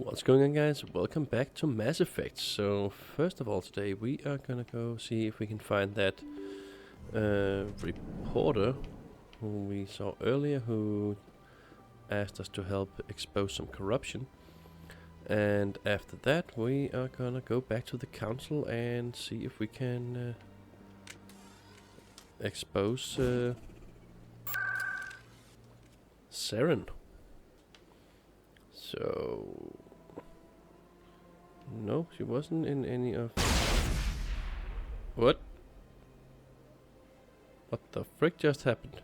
What's going on, guys? Welcome back to Mass Effect. So first of all, today we are gonna go see if we can find that reporter who we saw earlier, who asked us to help expose some corruption. And after that we are gonna go back to the council and see if we can expose Saren. So no, she wasn't in any of... What? What the frick just happened?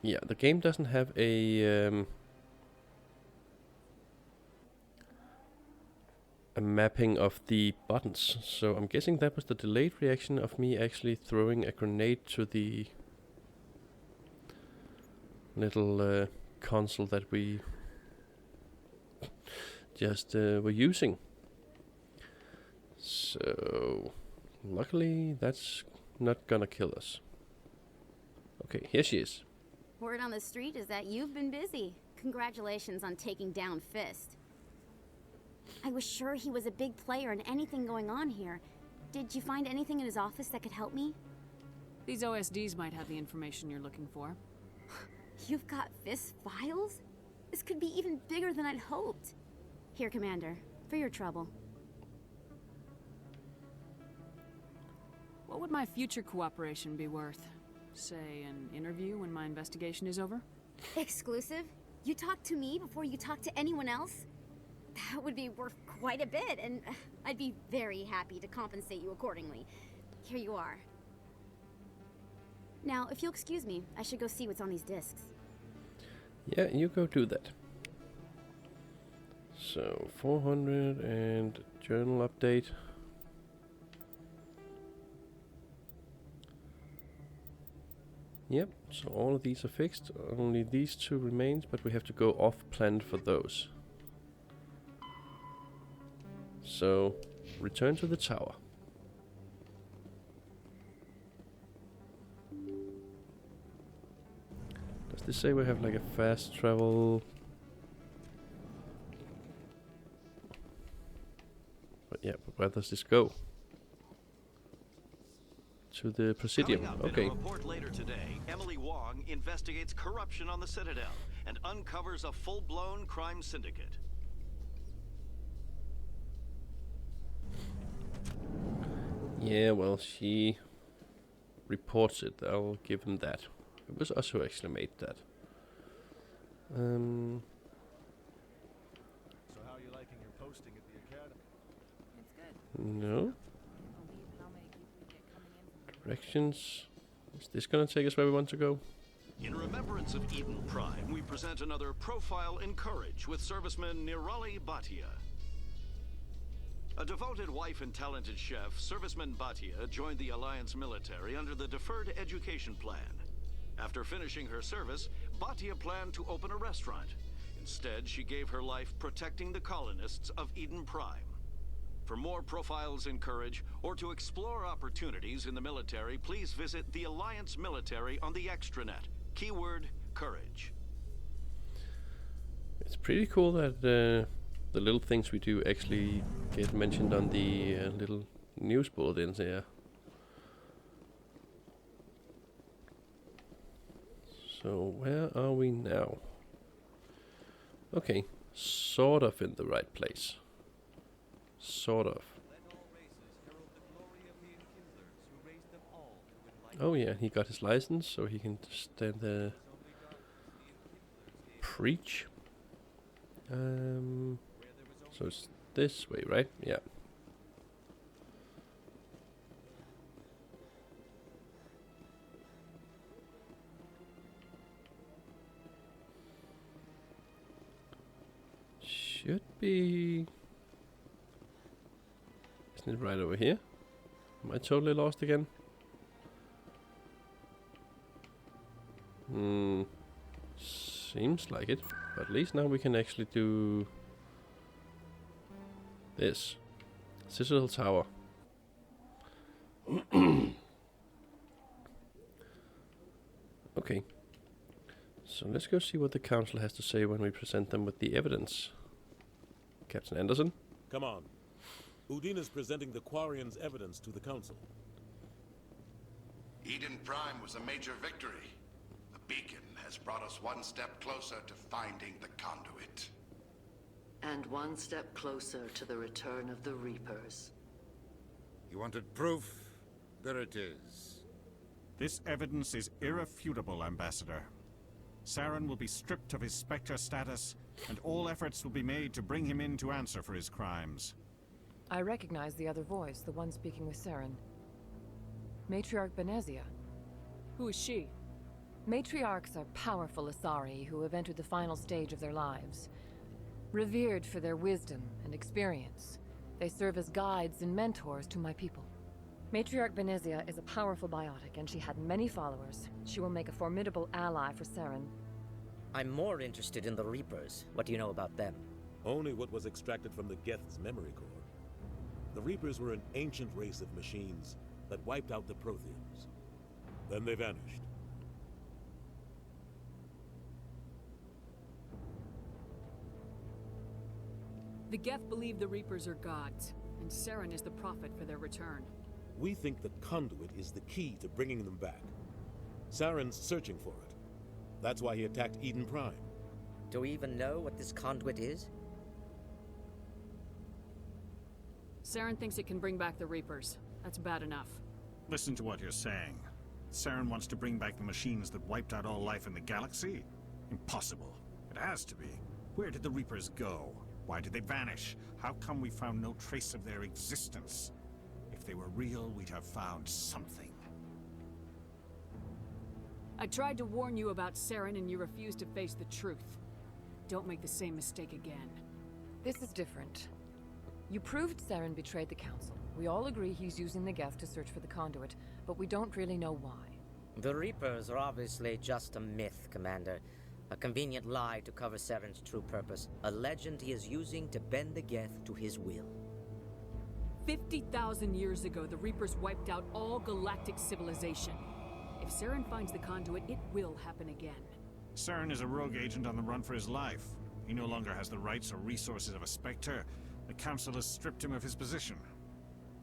Yeah, the game doesn't have a mapping of the buttons, so I'm guessing that was the delayed reaction of me actually throwing a grenade to the little console that we just were using. So luckily that's not gonna kill us. Okay, here she is. Word on the street is that you've been busy. Congratulations on taking down Fist. I was sure he was a big player in anything going on here. Did you find anything in his office that could help me? These OSDs might have the information you're looking for. You've got Fist files? This could be even bigger than I'd hoped. Here, Commander, for your trouble. What would my future cooperation be worth? Say, an interview when my investigation is over? Exclusive? You talk to me before you talk to anyone else? That would be worth quite a bit, and I'd be very happy to compensate you accordingly. Here you are. Now, if you'll excuse me, I should go see what's on these discs. Yeah, you go do that. So 400 and journal update. Yep, so all of these are fixed. Only these two remains, but we have to go off-planet for those. So, return to the tower. Does this say we have like a fast travel? But yeah, but where does this go? To the Presidium. Okay. In a report later today, Emily Wong investigates corruption on the Citadel and uncovers a full-blown crime syndicate. Yeah, well, she reports it. I'll give him that. It was us who actually made that. So how are you liking your posting at the academy? It's good. No. Directions. Is this gonna take us where we want to go? In remembrance of Eden Prime, we present another profile in courage with serviceman Nirali Bhatia. A devoted wife and talented chef, serviceman Bhatia joined the Alliance military under the Deferred Education Plan. After finishing her service, Bhatia planned to open a restaurant. Instead, she gave her life protecting the colonists of Eden Prime. For more profiles in courage, or to explore opportunities in the military, please visit the Alliance Military on the extranet. Keyword, courage. It's pretty cool that the little things we do actually get mentioned on the little news bulletins here. So where are we now? Okay, sort of in the right place. Sort of. Oh yeah, he got his license, so he can stand there. Preach. So it's this way, right? Yeah. Should be... Isn't it right over here? Am I totally lost again? Seems like it. But at least now we can actually do this. Citradel Tower. Okay. So let's go see what the council has to say when we present them with the evidence. Captain Anderson? Come on. Udine is presenting the Quarians' evidence to the council. Eden Prime was a major victory. The beacon has brought us one step closer to finding the conduit. And one step closer to the return of the Reapers. You wanted proof? There it is. This evidence is irrefutable, Ambassador. Saren will be stripped of his Spectre status, and all efforts will be made to bring him in to answer for his crimes. I recognize the other voice, the one speaking with Saren. Matriarch Benezia. Who is she? Matriarchs are powerful Asari who have entered the final stage of their lives. Revered for their wisdom and experience, they serve as guides and mentors to my people. Matriarch Benezia is a powerful biotic, and she had many followers. She will make a formidable ally for Saren. I'm more interested in the Reapers. What do you know about them? Only what was extracted from the Geth's memory core. The Reapers were an ancient race of machines that wiped out the Protheans. Then they vanished. The Geth believe the Reapers are gods, and Saren is the prophet for their return. We think the conduit is the key to bringing them back. Saren's searching for it. That's why he attacked Eden Prime. Do we even know what this conduit is? Saren thinks it can bring back the Reapers. That's bad enough. Listen to what you're saying. Saren wants to bring back the machines that wiped out all life in the galaxy? Impossible. It has to be. Where did the Reapers go? Why did they vanish? How come we found no trace of their existence? If they were real, we'd have found something. I tried to warn you about Saren and you refused to face the truth. Don't make the same mistake again. This is different. You proved Saren betrayed the Council. We all agree he's using the Geth to search for the conduit, but we don't really know why. The Reapers are obviously just a myth, Commander. A convenient lie to cover Saren's true purpose. A legend he is using to bend the Geth to his will. 50,000 years ago, the Reapers wiped out all galactic civilization. If Saren finds the conduit, it will happen again. Saren is a rogue agent on the run for his life. He no longer has the rights or resources of a Spectre. The Council has stripped him of his position.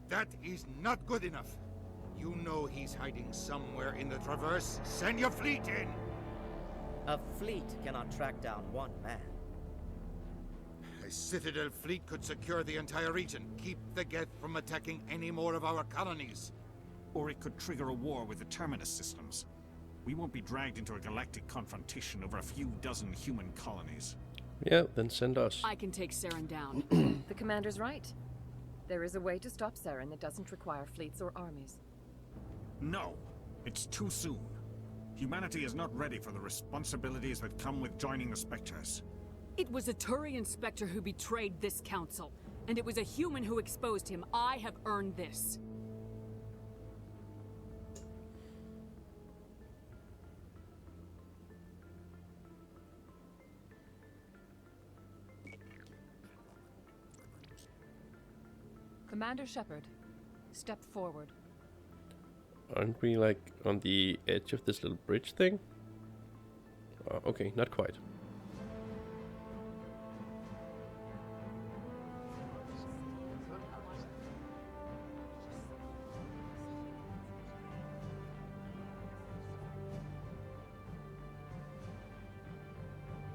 That is not good enough. You know he's hiding somewhere in the Traverse. Send your fleet in! A fleet cannot track down one man. A Citadel fleet could secure the entire region, keep the Geth from attacking any more of our colonies. Or it could trigger a war with the Terminus systems. We won't be dragged into a galactic confrontation over a few dozen human colonies. Yeah, then send us. I can take Saren down. The Commander's right. There is a way to stop Saren that doesn't require fleets or armies. No, it's too soon. Humanity is not ready for the responsibilities that come with joining the Spectres. It was a Turian Spectre who betrayed this council, and it was a human who exposed him. I have earned this. Commander Shepard, step forward. Aren't we like on the edge of this little bridge thing? Okay, not quite.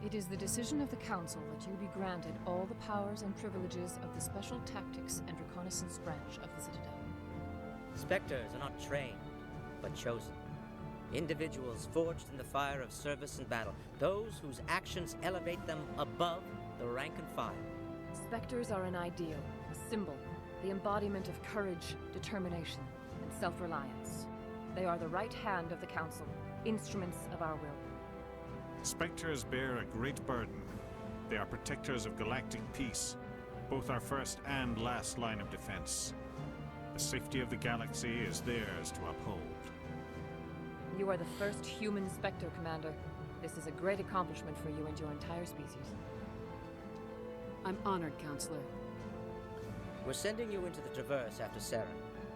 It is the decision of the Council that you be granted all the powers and privileges of the Special Tactics and Reconnaissance branch of the Citadel. Spectres are not trained, but chosen. Individuals forged in the fire of service and battle. Those whose actions elevate them above the rank and file. Spectres are an ideal, a symbol, the embodiment of courage, determination, and self-reliance. They are the right hand of the Council, instruments of our will. Spectres bear a great burden. They are protectors of galactic peace, both our first and last line of defense. The safety of the galaxy is theirs to uphold. You are the first human Spectre, Commander. This is a great accomplishment for you and your entire species. I'm honored, Counselor. We're sending you into the Traverse after Saren.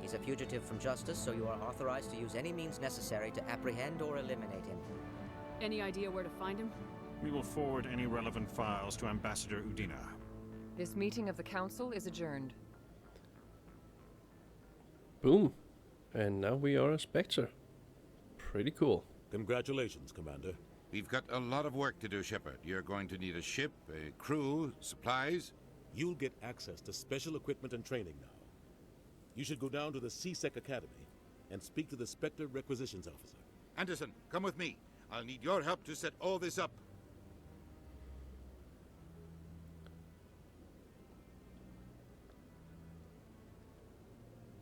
He's a fugitive from justice, so you are authorized to use any means necessary to apprehend or eliminate him. Any idea where to find him? We will forward any relevant files to Ambassador Udina. This meeting of the Council is adjourned. Boom. And now we are a Spectre. Pretty cool. Congratulations, Commander. We've got a lot of work to do, Shepard. You're going to need a ship, a crew, supplies. You'll get access to special equipment and training now. You should go down to the CSEC Academy and speak to the Spectre Requisitions Officer. Anderson, come with me. I'll need your help to set all this up.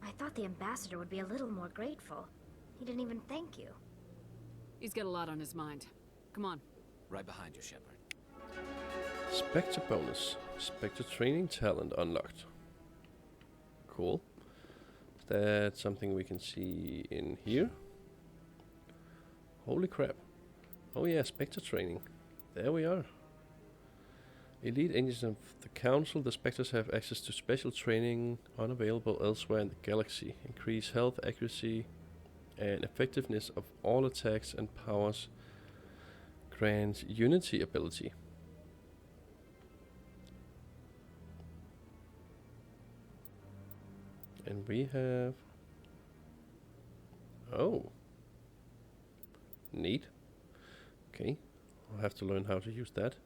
I thought the ambassador would be a little more grateful. He didn't even thank you. He's got a lot on his mind. Come on. Right behind you, Shepard. Spectre bonus. Spectre training talent unlocked. Cool. Is that something we can see in here? Holy crap. Oh yeah, Spectre training. There we are. Elite agents of the Council, the Spectres have access to special training unavailable elsewhere in the galaxy. Increase health, accuracy, and effectiveness of all attacks and powers. Grants Unity ability. And we have... Oh. Neat. Okay. I'll have to learn how to use that.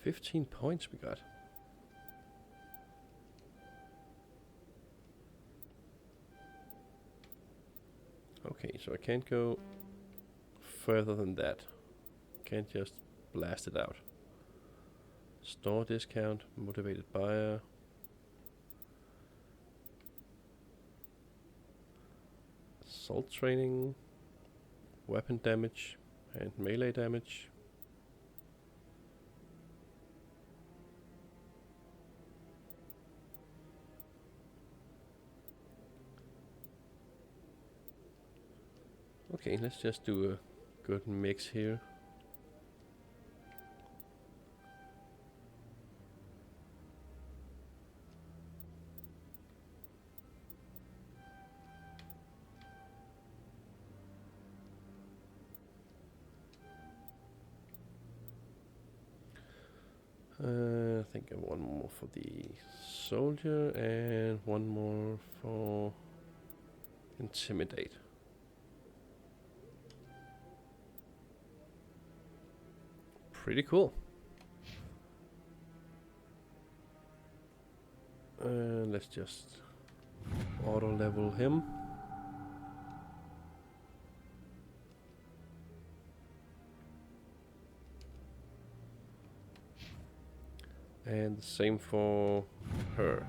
15 points we got. Okay, so I can't go further than that. Can't just blast it out. Store discount, motivated buyer. Assault training, weapon damage, and melee damage. Okay, let's just do a good mix here. I think I want one more for the soldier and one more for intimidate. Pretty cool. Let's just auto level him. And the same for her.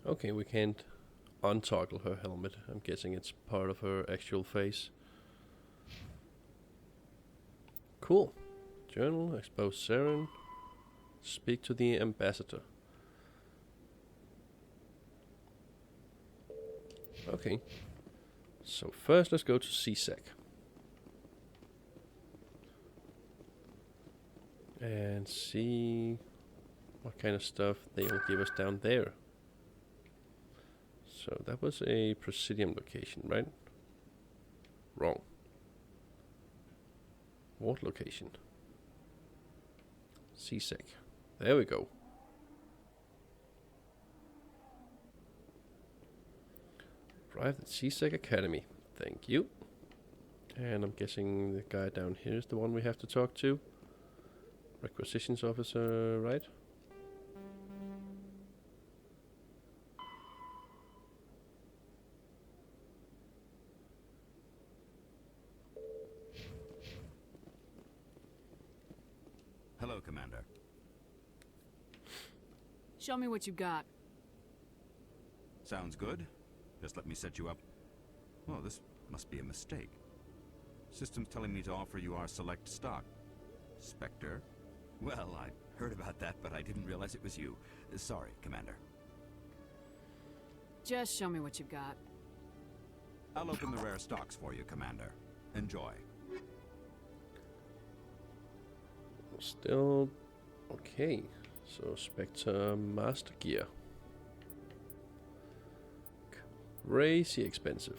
Okay, we can't untoggle her helmet. I'm guessing it's part of her actual face. Cool. Journal, expose Saren. Speak to the ambassador. Okay. So first let's go to CSEC. And see what kind of stuff they will give us down there. So that was a Presidium location, right? Wrong. Ward location. CSEC. There we go. Arrived at CSEC Academy. Thank you. And I'm guessing the guy down here is the one we have to talk to. Requisitions officer, right? Hello, Commander. Show me what you got. Sounds good. Just let me set you up. Oh, this must be a mistake. System's telling me to offer you our select stock. Spectre? Well, I heard about that, but I didn't realize it was you. Sorry, Commander. Just show me what you've got. I'll open the rare stocks for you, Commander. Enjoy. Still okay. So Spectre Master Gear. crazy expensive.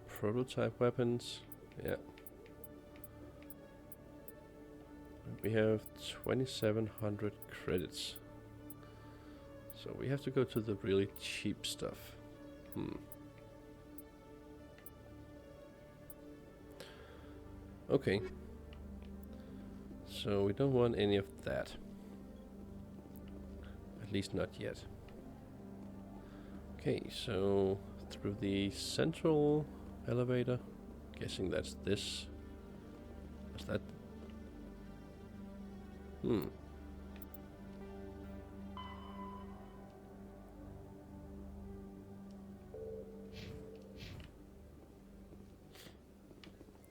Prototype weapons, yeah. We have 2,700 credits. So we have to go to the really cheap stuff. Okay. So we don't want any of that. At least not yet. Okay, so through the central elevator. Guessing that's this. Is that?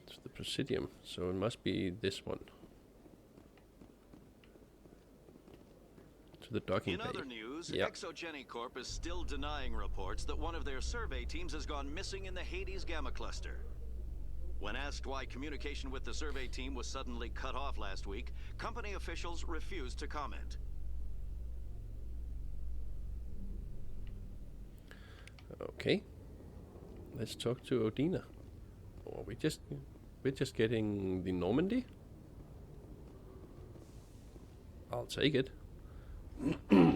It's the Presidium, so it must be this one. To the docking bay. In other news, Yep. Exogeny Corp is still denying reports that one of their survey teams has gone missing in the Hades Gamma Cluster. When asked why communication with the survey team was suddenly cut off last week, company officials refused to comment. Okay. Let's talk to Odina. Or we're just getting the Normandy? I'll take it.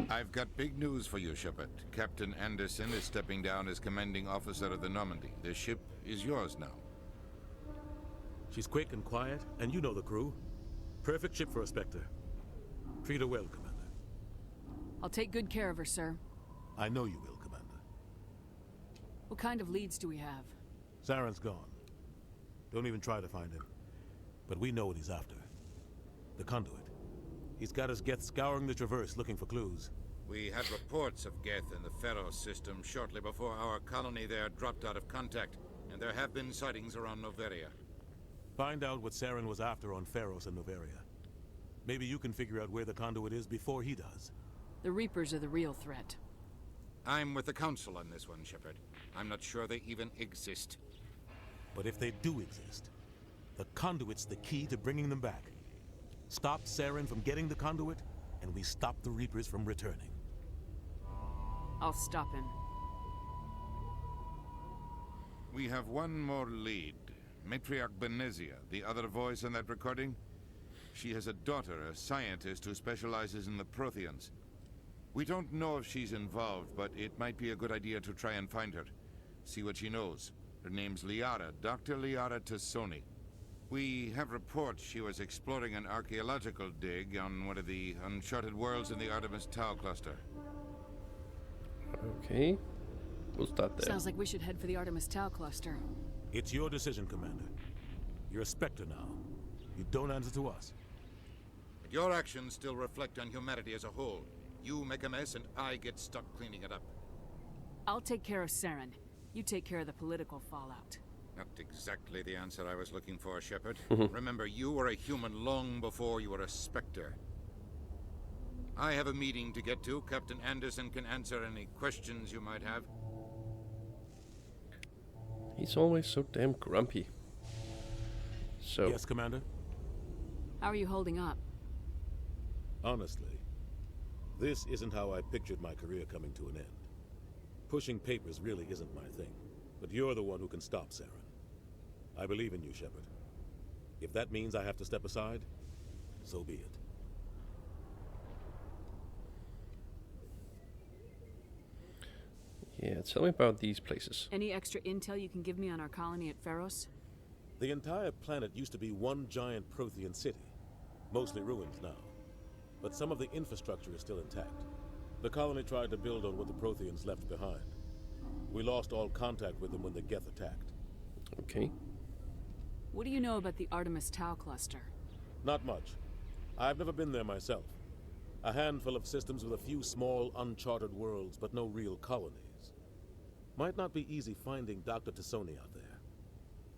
I've got big news for you, Shepard. Captain Anderson is stepping down as commanding officer of the Normandy. The ship is yours now. She's quick and quiet, and you know the crew. Perfect ship for a Spectre. Treat her well, Commander. I'll take good care of her, sir. I know you will, Commander. What kind of leads do we have? Saren's gone. Don't even try to find him. But we know what he's after. The conduit. He's got us Geth scouring the Traverse looking for clues. We had reports of Geth in the Pharos system shortly before our colony there dropped out of contact, and there have been sightings around Noveria. Find out what Saren was after on Pharos and Noveria. Maybe you can figure out where the conduit is before he does. The Reapers are the real threat. I'm with the Council on this one, Shepard. I'm not sure they even exist. But if they do exist, the conduit's the key to bringing them back. Stop Saren from getting the conduit, and we stop the Reapers from returning. I'll stop him. We have one more lead. Matriarch Benezia, the other voice in that recording. She has a daughter, a scientist who specializes in the Protheans. We don't know if she's involved, but it might be a good idea to try and find her. See what she knows. Her name's Liara, Dr. Liara Tassoni. We have reports she was exploring an archaeological dig on one of the uncharted worlds in the Artemis Tau cluster. Okay. We'll start there. Sounds like we should head for the Artemis Tau cluster. It's your decision, Commander. You're a Spectre now. You don't answer to us. But your actions still reflect on humanity as a whole. You make a mess and I get stuck cleaning it up. I'll take care of Saren. You take care of the political fallout. Not exactly the answer I was looking for, Shepard. Remember, you were a human long before you were a Spectre. I have a meeting to get to. Captain Anderson can answer any questions you might have. He's always so damn grumpy. So... Yes, Commander? How are you holding up? Honestly, this isn't how I pictured my career coming to an end. Pushing papers really isn't my thing, but you're the one who can stop Saren. I believe in you, Shepard. If that means I have to step aside, so be it. Yeah, tell me about these places. Any extra intel you can give me on our colony at Pharos? The entire planet used to be one giant Prothean city, mostly ruins now. But some of the infrastructure is still intact. The colony tried to build on what the Protheans left behind. We lost all contact with them when the Geth attacked. Okay. What do you know about the Artemis Tau cluster? Not much. I've never been there myself. A handful of systems with a few small, uncharted worlds, but no real colonies. Might not be easy finding Dr. Tassoni out there.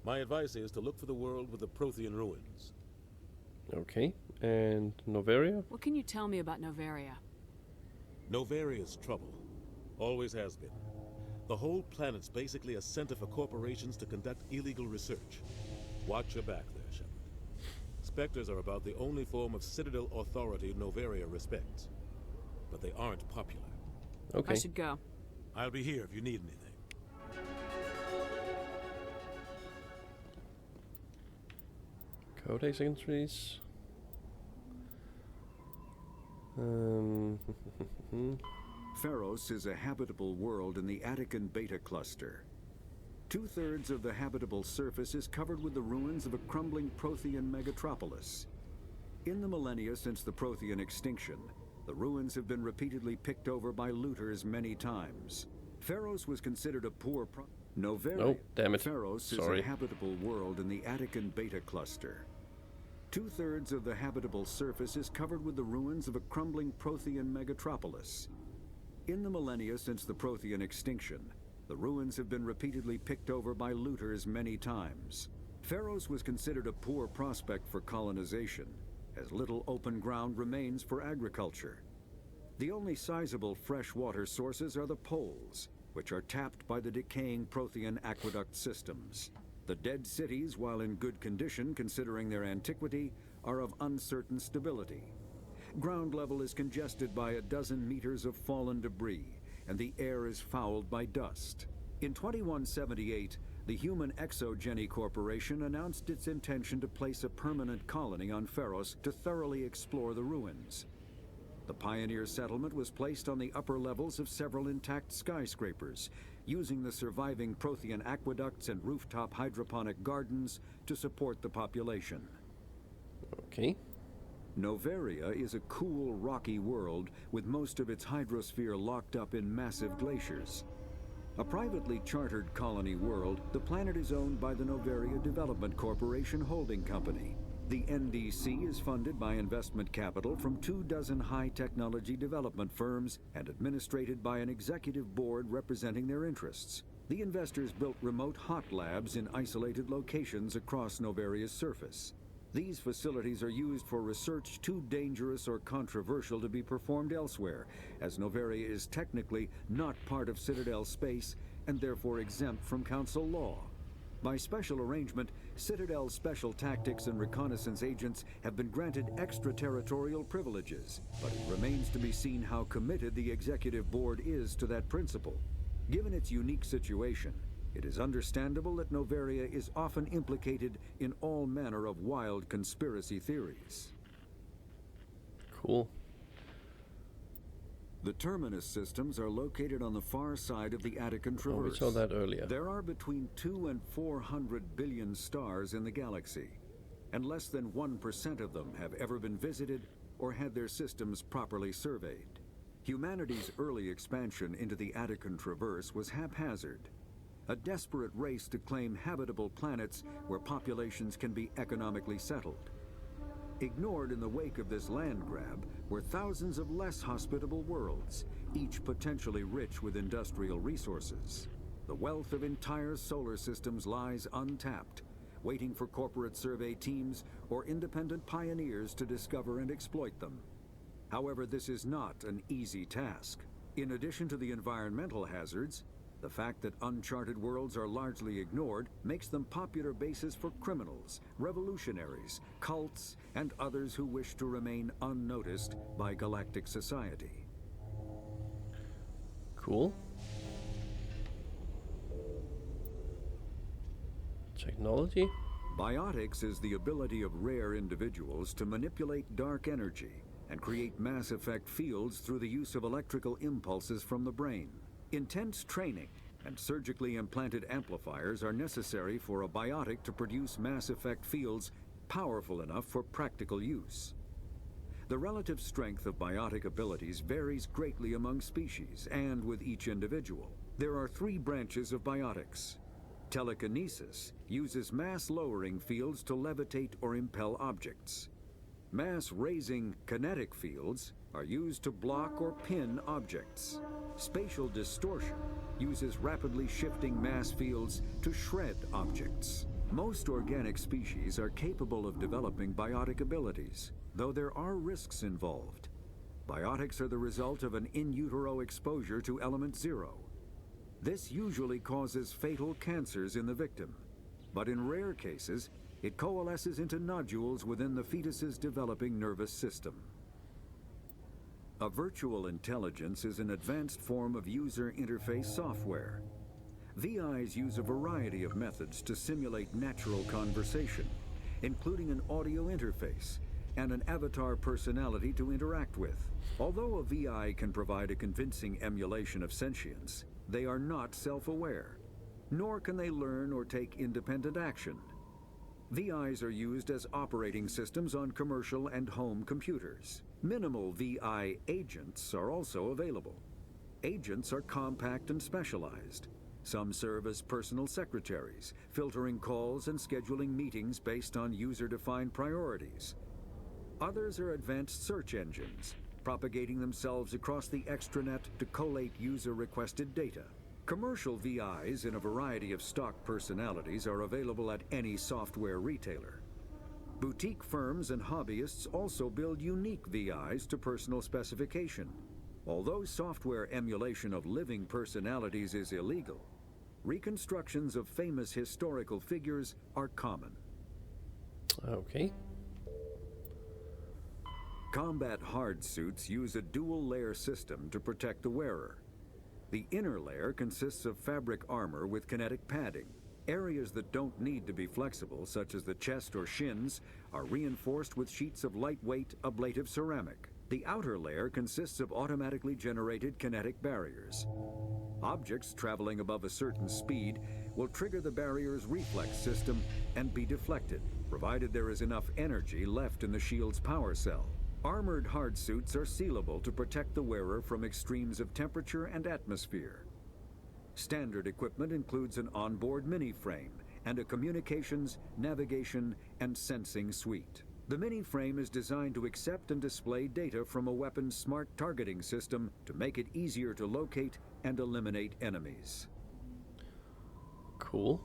My advice is to look for the world with the Prothean ruins. Okay. And Noveria? What can you tell me about Noveria? Noveria's trouble. Always has been. The whole planet's basically a center for corporations to conduct illegal research. Watch your back there, Shepard. Spectres are about the only form of Citadel authority Noveria respects. But they aren't popular. Okay. I should go. I'll be here if you need anything. Codex entries. Pharos is a habitable world in the Attican Beta Cluster. 2/3 of the habitable surface is covered with the ruins of a crumbling Prothean megatropolis. In the millennia since the Prothean extinction, the ruins have been repeatedly picked over by looters many times. Pharos was considered a poor Noveria. Oh, damn it. Pharos is a habitable world in the Attican Beta Cluster. 2/3 of the habitable surface is covered with the ruins of a crumbling Prothean megatropolis. In the millennia since the Prothean extinction, the ruins have been repeatedly picked over by looters many times. Pharos was considered a poor prospect for colonization, as little open ground remains for agriculture. The only sizable freshwater sources are the poles, which are tapped by the decaying Prothean aqueduct systems. The dead cities, while in good condition considering their antiquity, are of uncertain stability. Ground level is congested by a dozen meters of fallen debris, and the air is fouled by dust. In 2178, the Human Exogeny Corporation announced its intention to place a permanent colony on Pharos to thoroughly explore the ruins. The pioneer settlement was placed on the upper levels of several intact skyscrapers, using the surviving Prothean aqueducts and rooftop hydroponic gardens to support the population. Okay. Noveria is a cool, rocky world with most of its hydrosphere locked up in massive glaciers. A privately chartered colony world, the planet is owned by the Noveria Development Corporation Holding Company. The NDC is funded by investment capital from 24 high-technology development firms and administrated by an executive board representing their interests. The investors built remote hot labs in isolated locations across Noveria's surface. These facilities are used for research too dangerous or controversial to be performed elsewhere, as Noveria is technically not part of Citadel space and therefore exempt from Council law. By special arrangement, Citadel Special Tactics and Reconnaissance agents have been granted extraterritorial privileges, but it remains to be seen how committed the Executive Board is to that principle. Given its unique situation, it is understandable that Noveria is often implicated in all manner of wild conspiracy theories. Cool. The terminus systems are located on the far side of the Attican Traverse. We saw that earlier. There are between 200 and 400 billion stars in the galaxy, and less than 1% of them have ever been visited or had their systems properly surveyed. Humanity's early expansion into the Attican Traverse was haphazard, a desperate race to claim habitable planets where populations can be economically settled. Ignored in the wake of this land grab were thousands of less hospitable worlds, each potentially rich with industrial resources. The wealth of entire solar systems lies untapped, waiting for corporate survey teams or independent pioneers to discover and exploit them. However, this is not an easy task. In addition to the environmental hazards, the fact that uncharted worlds are largely ignored makes them popular bases for criminals, revolutionaries, cults, and others who wish to remain unnoticed by galactic society. Cool. Technology? Biotics is the ability of rare individuals to manipulate dark energy and create mass effect fields through the use of electrical impulses from the brain. Intense training and surgically implanted amplifiers are necessary for a biotic to produce mass effect fields powerful enough for practical use. The relative strength of biotic abilities varies greatly among species and with each individual. There are 3 branches of biotics. Telekinesis uses mass-lowering fields to levitate or impel objects. Mass-raising kinetic fields are used to block or pin objects. Spatial distortion uses rapidly shifting mass fields to shred objects. Most organic species are capable of developing biotic abilities, though there are risks involved. Biotics are the result of an in utero exposure to element 0. This usually causes fatal cancers in the victim, but in rare cases, it coalesces into nodules within the fetus's developing nervous system. A virtual intelligence is an advanced form of user interface software. VIs use a variety of methods to simulate natural conversation, including an audio interface and an avatar personality to interact with. Although a VI can provide a convincing emulation of sentience, they are not self-aware, nor can they learn or take independent action. VIs are used as operating systems on commercial and home computers. Minimal VI agents are also available. Agents are compact and specialized. Some serve as personal secretaries, filtering calls and scheduling meetings based on user-defined priorities. Others are advanced search engines, propagating themselves across the extranet to collate user-requested data. Commercial VIs in a variety of stock personalities are available at any software retailer. Boutique firms and hobbyists also build unique VIs to personal specification. Although software emulation of living personalities is illegal, reconstructions of famous historical figures are common. Okay. Combat hard suits use a dual-layer system to protect the wearer. The inner layer consists of fabric armor with kinetic padding. Areas that don't need to be flexible, such as the chest or shins, are reinforced with sheets of lightweight, ablative ceramic. The outer layer consists of automatically generated kinetic barriers. Objects traveling above a certain speed will trigger the barrier's reflex system and be deflected, provided there is enough energy left in the shield's power cell. Armored hard suits are sealable to protect the wearer from extremes of temperature and atmosphere. Standard equipment includes an onboard mini-frame and a communications, navigation, and sensing suite. The mini-frame is designed to accept and display data from a weapon's smart targeting system to make it easier to locate and eliminate enemies. Cool.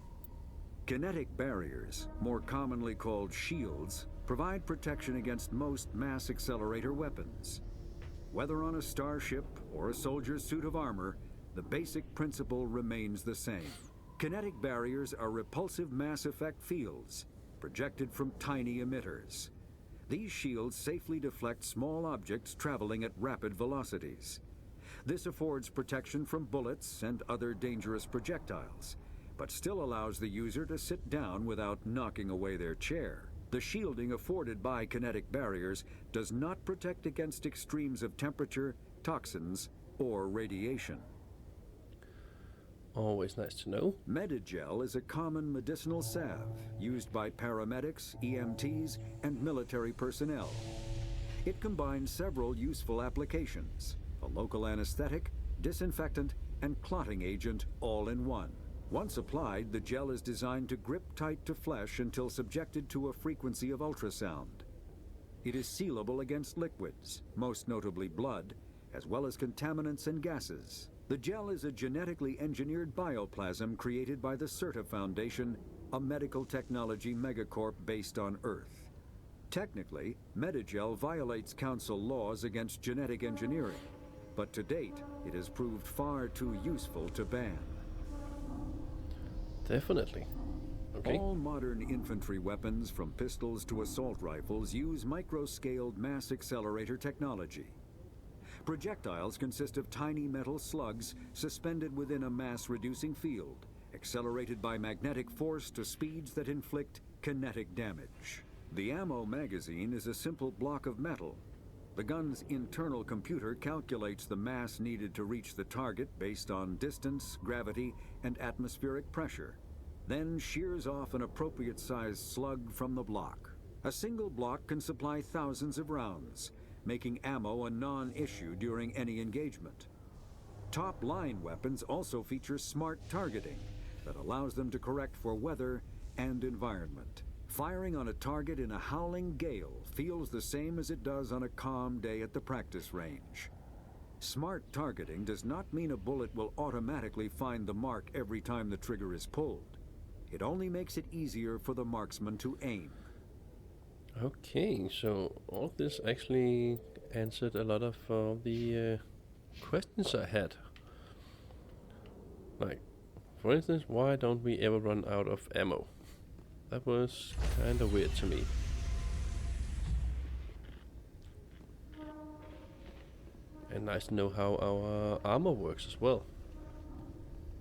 Kinetic barriers, more commonly called shields, provide protection against most mass accelerator weapons. Whether on a starship or a soldier's suit of armor, the basic principle remains the same. Kinetic barriers are repulsive mass effect fields, projected from tiny emitters. These shields safely deflect small objects traveling at rapid velocities. This affords protection from bullets and other dangerous projectiles, but still allows the user to sit down without knocking away their chair. The shielding afforded by kinetic barriers does not protect against extremes of temperature, toxins, or radiation. Always nice to know. Medigel is a common medicinal salve used by paramedics, EMTs, and military personnel. It combines several useful applications: a local anesthetic, disinfectant, and clotting agent all in one. Once applied, the gel is designed to grip tight to flesh until subjected to a frequency of ultrasound. It is sealable against liquids, most notably blood, as well as contaminants and gases. The gel is a genetically engineered bioplasm created by the Certa Foundation, a medical technology megacorp based on Earth. Technically, Medigel violates Council laws against genetic engineering, but to date, it has proved far too useful to ban. Definitely. Okay. All modern infantry weapons, from pistols to assault rifles, use micro-scaled mass accelerator technology. Projectiles consist of tiny metal slugs suspended within a mass-reducing field, accelerated by magnetic force to speeds that inflict kinetic damage. The ammo magazine is a simple block of metal. The gun's internal computer calculates the mass needed to reach the target based on distance, gravity, and atmospheric pressure, then shears off an appropriate-sized slug from the block. A single block can supply thousands of rounds, making ammo a non-issue during any engagement. Top-line weapons also feature smart targeting that allows them to correct for weather and environment. Firing on a target in a howling gale feels the same as it does on a calm day at the practice range. Smart targeting does not mean a bullet will automatically find the mark every time the trigger is pulled. It only makes it easier for the marksman to aim. Okay, so all this actually answered a lot of the questions I had. Like, for instance, why don't we ever run out of ammo? That was kind of weird to me. And nice to know how our armor works as well.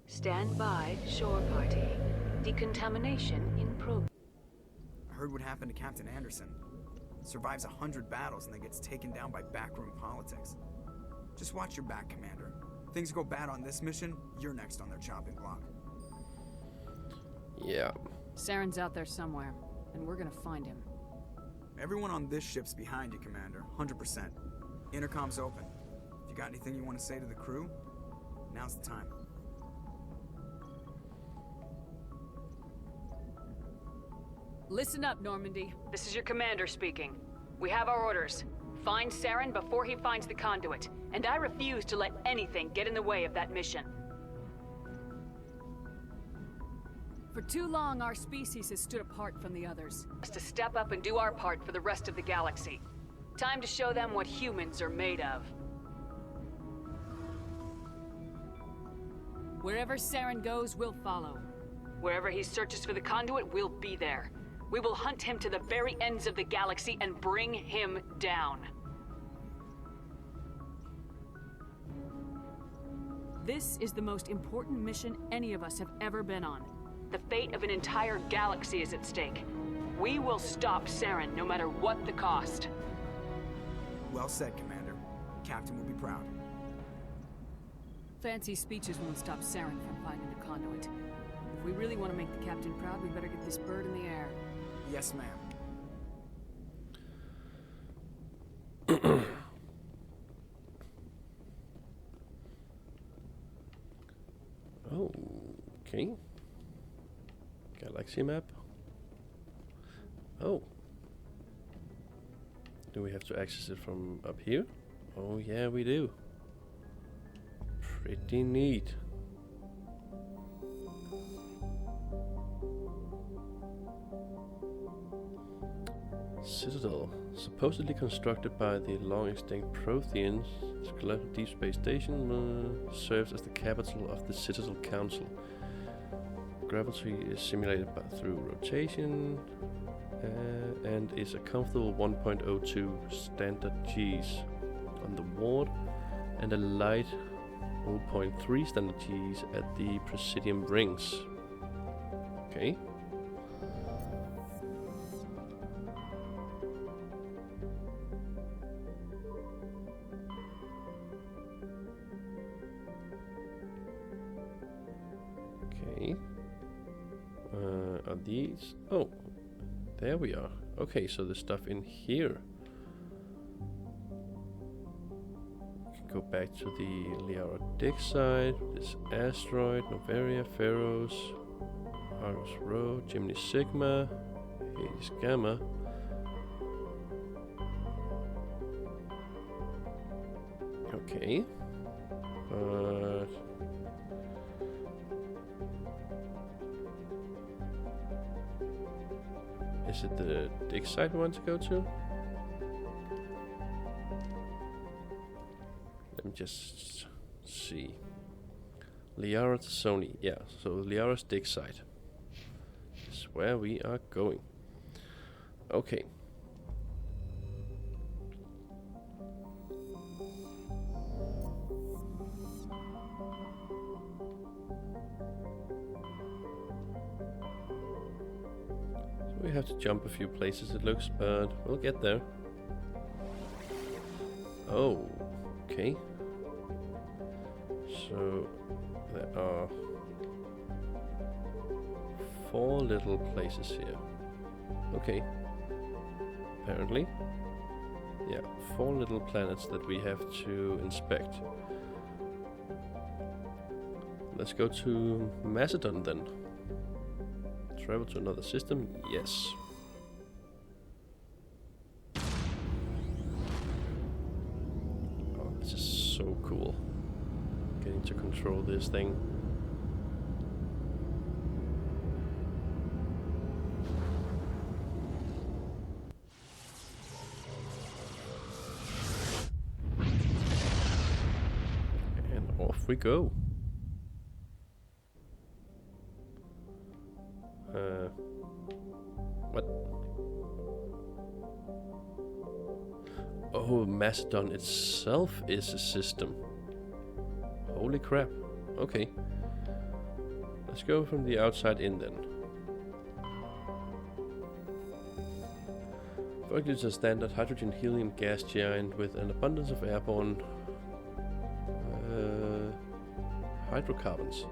Stand by, shore party. Decontamination in progress. I heard what happened to Captain Anderson. Survives 100 battles and then gets taken down by backroom politics. Just watch your back, Commander. Things go bad on this mission, you're next on their chopping block. Yeah. Saren's out there somewhere, and we're gonna find him. Everyone on this ship's behind you, Commander. 100%. Intercom's open. If you got anything you want to say to the crew, now's the time. Listen up, Normandy. This is your commander speaking. We have our orders. Find Saren before he finds the conduit, and I refuse to let anything get in the way of that mission. For too long, our species has stood apart from the others. To step up and do our part for the rest of the galaxy. Time to show them what humans are made of. Wherever Saren goes, we'll follow. Wherever he searches for the conduit, we'll be there. We will hunt him to the very ends of the galaxy and bring him down. This is the most important mission any of us have ever been on. The fate of an entire galaxy is at stake. We will stop Saren no matter what the cost. Well said, Commander. Captain will be proud. Fancy speeches won't stop Saren from finding the conduit. If we really want to make the captain proud, we better get this bird in the air. Yes, ma'am. Oh, okay. Galaxy map. Oh. Do we have to access it from up here? Oh yeah, we do. Pretty neat. Citadel, supposedly constructed by the long-extinct Protheans, this galactic deep space station serves as the capital of the Citradel Council. Gravity is simulated through rotation and is a comfortable 1.02 standard Gs on the ward and a light 0.3 standard Gs at the Presidium rings. Okay. Okay. Are these? Oh, there we are. Okay, so the stuff in here. Go back to the Liara Dig side. This asteroid, Novaria, Pharaohs, Argus Rho, Gemini Sigma, Hades Gamma. Okay, but is it the dig site we want to go to? Let me just see. Liara to Sony. Yeah, so Liara's dig site is where we are going. Okay. So we have to jump a few places it looks, but we'll get there. Oh, okay. So there are 4 little places here. Okay. Apparently. Yeah, 4 little planets that we have to inspect. Let's go to Macedon then. Travel to another system? Yes. Oh, this is so cool. Getting to control this thing. And off we go. What? Oh, Macedon itself is a system. Holy crap. Okay. Let's go from the outside in then. Berkeley is a standard hydrogen-helium gas giant with an abundance of airborne hydrocarbons.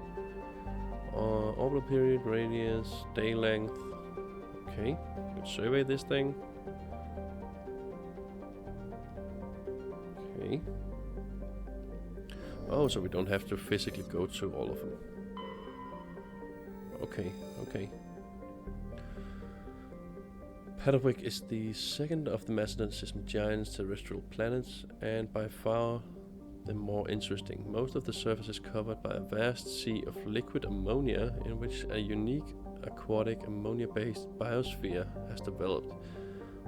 Orbital period, radius, day length. Okay, let's survey this thing. Okay. Oh, so we don't have to physically go to all of them. Okay, okay. Padwick is the second of the Macedon system giant's terrestrial planets, and by far the more interesting. Most of the surface is covered by a vast sea of liquid ammonia, in which a unique aquatic ammonia-based biosphere has developed.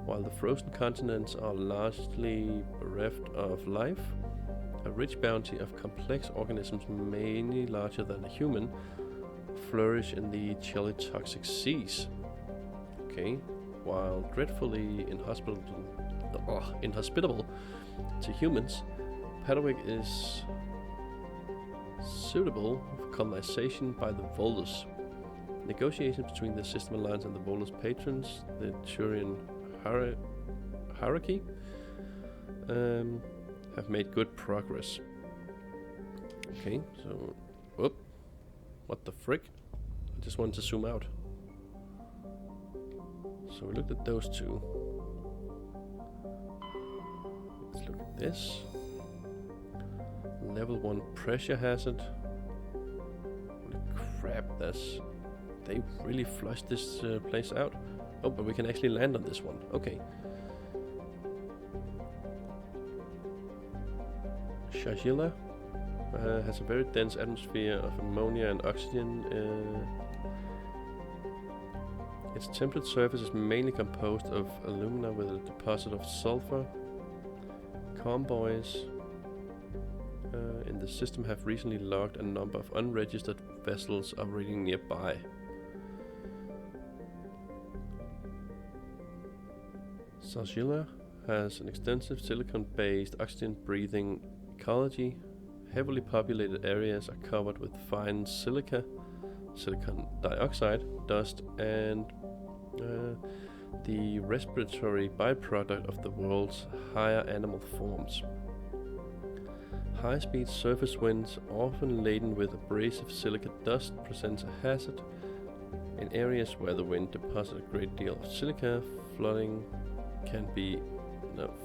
While the frozen continents are largely bereft of life, a rich bounty of complex organisms, mainly larger than a human, flourish in the chilly toxic seas. Okay, while dreadfully inhospitable to humans, Padwick is suitable for colonization by the Volus. Negotiations between the System Alliance and the Volus patrons, the Turian hierarchy, have made good progress. Okay, so... Whoop. What the frick? I just wanted to zoom out. So we looked at those two. Let's look at this. Level 1 pressure hazard. Holy crap, that's... They really flushed this place out. Oh, but we can actually land on this one. Okay. Shajila has a very dense atmosphere of ammonia and oxygen. Its temperate surface is mainly composed of alumina with a deposit of sulfur. Convoys in the system have recently logged a number of unregistered vessels operating nearby. Shajila has an extensive silicon-based oxygen-breathing ecology. Heavily populated areas are covered with fine silica, silicon dioxide, dust, and the respiratory byproduct of the world's higher animal forms. High-speed surface winds, often laden with abrasive silica dust, presents a hazard. In areas where the wind deposits a great deal of silica,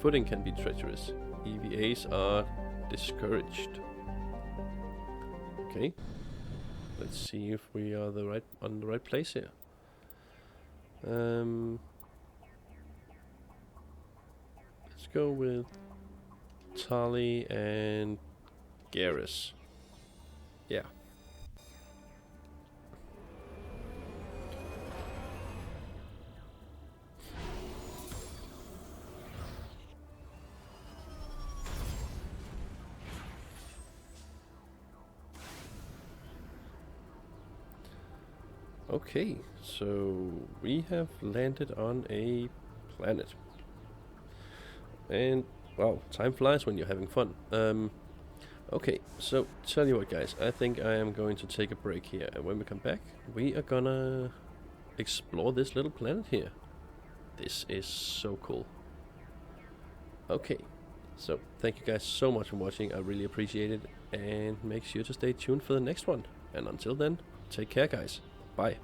footing can be treacherous. EVAs are discouraged. Okay, let's see if we are on the right place here. Let's go with Tali and Garrus. Yeah. Okay, so we have landed on a planet. And, wow, time flies when you're having fun. Okay, so tell you what guys, I think I am going to take a break here. And when we come back, we are gonna explore this little planet here. This is so cool. Okay, so thank you guys so much for watching, I really appreciate it. And make sure to stay tuned for the next one. And until then, take care guys. Bye.